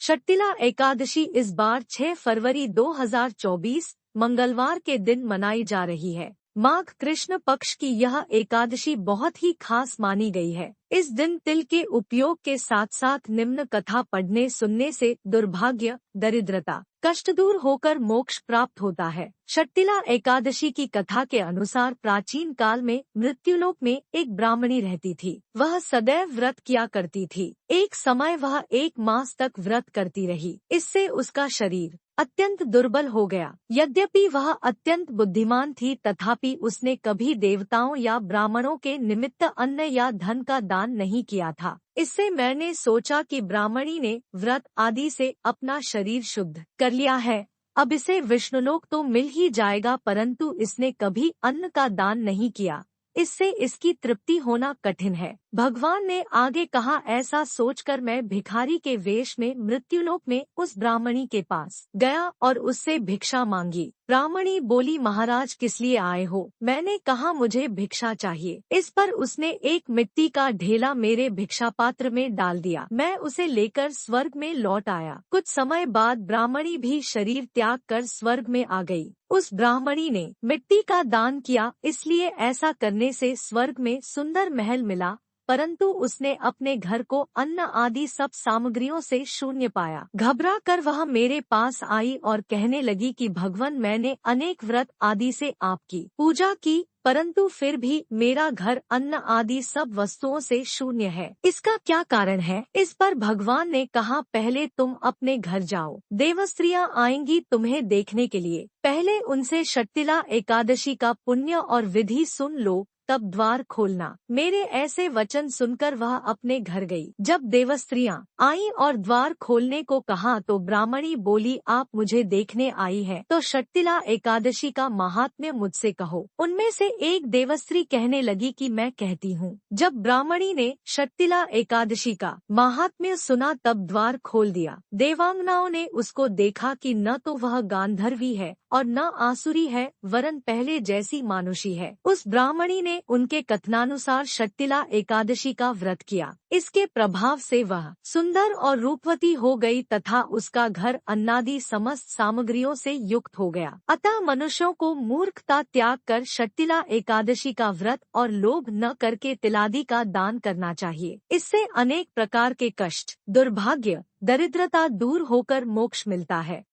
शट्टिला एकादशी इस बार 6 फरवरी 2024 मंगलवार के दिन मनाई जा रही है। माघ कृष्ण पक्ष की यह एकादशी बहुत ही खास मानी गई है। इस दिन तिल के उपयोग के साथ साथ निम्न कथा पढ़ने सुनने से दुर्भाग्य, दरिद्रता, कष्ट दूर होकर मोक्ष प्राप्त होता है। शट्टिला एकादशी की कथा के अनुसार प्राचीन काल में मृत्युलोक में एक ब्राह्मणी रहती थी। वह सदैव व्रत किया करती थी। एक समय वह 1 मास तक व्रत करती रही। इससे उसका शरीर अत्यंत दुर्बल हो गया। यद्यपि वह अत्यंत बुद्धिमान थी, तथापि उसने कभी देवताओं या ब्राह्मणों के निमित्त अन्न या धन का दान नहीं किया था। इससे मैंने सोचा कि ब्राह्मणी ने व्रत आदि से अपना शरीर शुद्ध कर लिया है, अब इसे विष्णुलोक तो मिल ही जाएगा, परंतु इसने कभी अन्न का दान नहीं किया। इससे इसकी तृप्ति होना कठिन है। भगवान ने आगे कहा, ऐसा सोचकर मैं भिखारी के वेश में मृत्युलोक में उस ब्राह्मणी के पास गया और उससे भिक्षा मांगी। ब्राह्मणी बोली, महाराज किस लिए आए हो? मैंने कहा, मुझे भिक्षा चाहिए। इस पर उसने एक मिट्टी का ढेला मेरे भिक्षा पात्र में डाल दिया। मैं उसे लेकर स्वर्ग में लौट आया। कुछ समय बाद ब्राह्मणी भी शरीर त्याग कर स्वर्ग में आ गई। उस ब्राह्मणी ने मिट्टी का दान किया, इसलिए ऐसा करने से स्वर्ग में सुंदर महल मिला, परंतु उसने अपने घर को अन्न आदि सब सामग्रियों से शून्य पाया। घबरा कर वह मेरे पास आई और कहने लगी कि भगवान, मैंने अनेक व्रत आदि से आपकी पूजा की, परंतु फिर भी मेरा घर अन्न आदि सब वस्तुओं से शून्य है। इसका क्या कारण है? इस पर भगवान ने कहा, पहले तुम अपने घर जाओ, देवस्त्रियां आएंगी तुम्हें देखने के लिए। पहले उनसे शट्टिला एकादशी का पुण्य और विधि सुन लो, तब द्वार खोलना। मेरे ऐसे वचन सुनकर वह अपने घर गई। जब देवस्त्रियां आईं और द्वार खोलने को कहा तो ब्राह्मणी बोली, आप मुझे देखने आई है तो शट्टिला एकादशी का महात्म्य मुझसे कहो। उनमें से एक देवस्त्री कहने लगी कि मैं कहती हूँ। जब ब्राह्मणी ने शट्टिला एकादशी का महात्म्य सुना तब द्वार खोल दिया। देवांगनाओं ने उसको देखा कि न तो वह गांधर्वी है और न आसुरी है, वरन पहले जैसी मानुषी है। उस ब्राह्मणी ने उनके कथनानुसार शट्टिला एकादशी का व्रत किया। इसके प्रभाव से वह सुंदर और रूपवती हो गई तथा उसका घर अन्नादि समस्त सामग्रियों से युक्त हो गया। अतः मनुष्यों को मूर्खता त्याग कर शट्टिला एकादशी का व्रत और लोभ न करके तिलादि का दान करना चाहिए। इससे अनेक प्रकार के कष्ट, दुर्भाग्य, दरिद्रता दूर होकर मोक्ष मिलता है।